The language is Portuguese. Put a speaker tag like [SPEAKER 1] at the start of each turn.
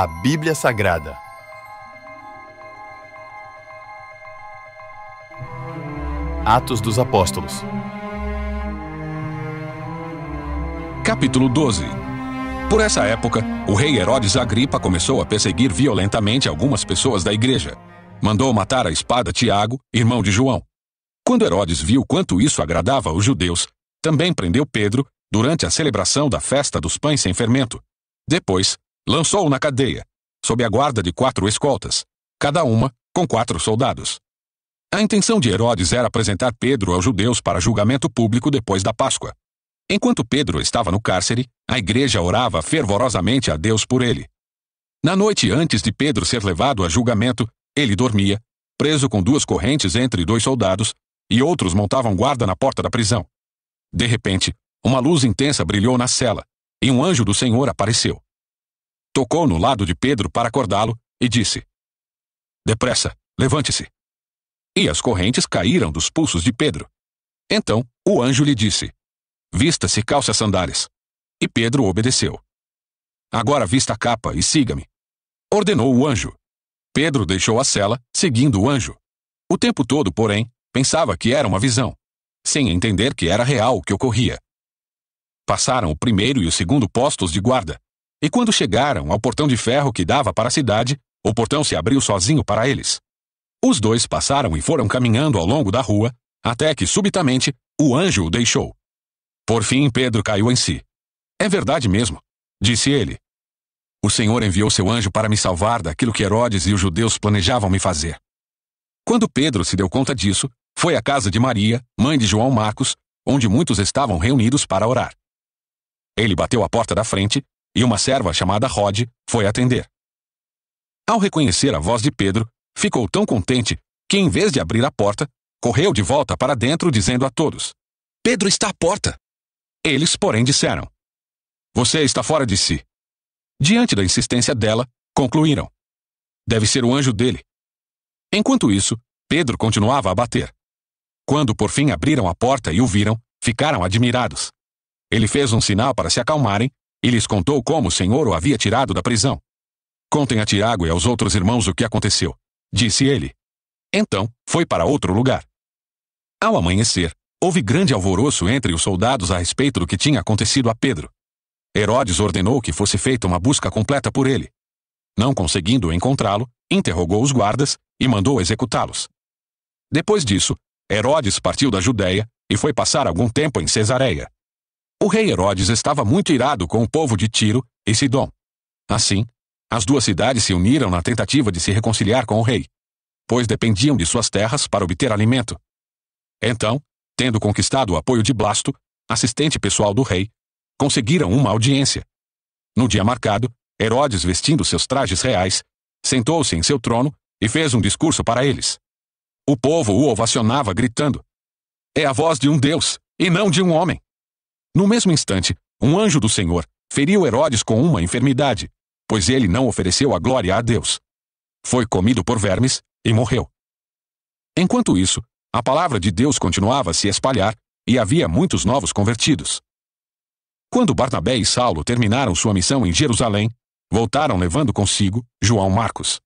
[SPEAKER 1] A Bíblia Sagrada. Atos dos Apóstolos.
[SPEAKER 2] Capítulo 12. Por essa época, o rei Herodes Agripa começou a perseguir violentamente algumas pessoas da igreja. Mandou matar à espada Tiago, irmão de João. Quando Herodes viu quanto isso agradava aos judeus, também prendeu Pedro durante a celebração da festa dos pães sem fermento. Depois, lançou-o na cadeia, sob a guarda de 4 escoltas, cada uma com 4 soldados. A intenção de Herodes era apresentar Pedro aos judeus para julgamento público depois da Páscoa. Enquanto Pedro estava no cárcere, a igreja orava fervorosamente a Deus por ele. Na noite antes de Pedro ser levado a julgamento, ele dormia, preso com 2 correntes entre 2 soldados, e outros montavam guarda na porta da prisão. De repente, uma luz intensa brilhou na cela, e um anjo do Senhor apareceu. Tocou no lado de Pedro para acordá-lo e disse: "Depressa, levante-se." E as correntes caíram dos pulsos de Pedro. Então o anjo lhe disse: "Vista-se e calce as sandálias." E Pedro obedeceu. "Agora vista a capa e siga-me," ordenou o anjo. Pedro deixou a cela, seguindo o anjo. O tempo todo, porém, pensava que era uma visão, sem entender que era real o que ocorria. Passaram o primeiro e o segundo postos de guarda, e quando chegaram ao portão de ferro que dava para a cidade, o portão se abriu sozinho para eles. Os 2 passaram e foram caminhando ao longo da rua, até que, subitamente, o anjo o deixou. Por fim, Pedro caiu em si. "É verdade mesmo," disse ele. "O Senhor enviou seu anjo para me salvar daquilo que Herodes e os judeus planejavam me fazer." Quando Pedro se deu conta disso, foi à casa de Maria, mãe de João Marcos, onde muitos estavam reunidos para orar. Ele bateu à porta da frente, e uma serva chamada Rode foi atender. Ao reconhecer a voz de Pedro, ficou tão contente que, em vez de abrir a porta, correu de volta para dentro dizendo a todos: "Pedro está à porta." Eles, porém, disseram: "Você está fora de si." Diante da insistência dela, concluíram: "Deve ser o anjo dele." Enquanto isso, Pedro continuava a bater. Quando por fim abriram a porta e o viram, ficaram admirados. Ele fez um sinal para se acalmarem e lhes contou como o Senhor o havia tirado da prisão. "Contem a Tiago e aos outros irmãos o que aconteceu," disse ele. Então foi para outro lugar. Ao amanhecer, houve grande alvoroço entre os soldados a respeito do que tinha acontecido a Pedro. Herodes ordenou que fosse feita uma busca completa por ele. Não conseguindo encontrá-lo, interrogou os guardas e mandou executá-los. Depois disso, Herodes partiu da Judéia e foi passar algum tempo em Cesareia. O rei Herodes estava muito irado com o povo de Tiro e Sidom. Assim, as 2 cidades se uniram na tentativa de se reconciliar com o rei, pois dependiam de suas terras para obter alimento. Então, tendo conquistado o apoio de Blasto, assistente pessoal do rei, conseguiram uma audiência. No dia marcado, Herodes, vestindo seus trajes reais, sentou-se em seu trono e fez um discurso para eles. O povo o ovacionava gritando: "É a voz de um Deus, e não de um homem." No mesmo instante, um anjo do Senhor feriu Herodes com uma enfermidade, pois ele não ofereceu a glória a Deus. Foi comido por vermes e morreu. Enquanto isso, a palavra de Deus continuava a se espalhar e havia muitos novos convertidos. Quando Barnabé e Saulo terminaram sua missão em Jerusalém, voltaram levando consigo João Marcos.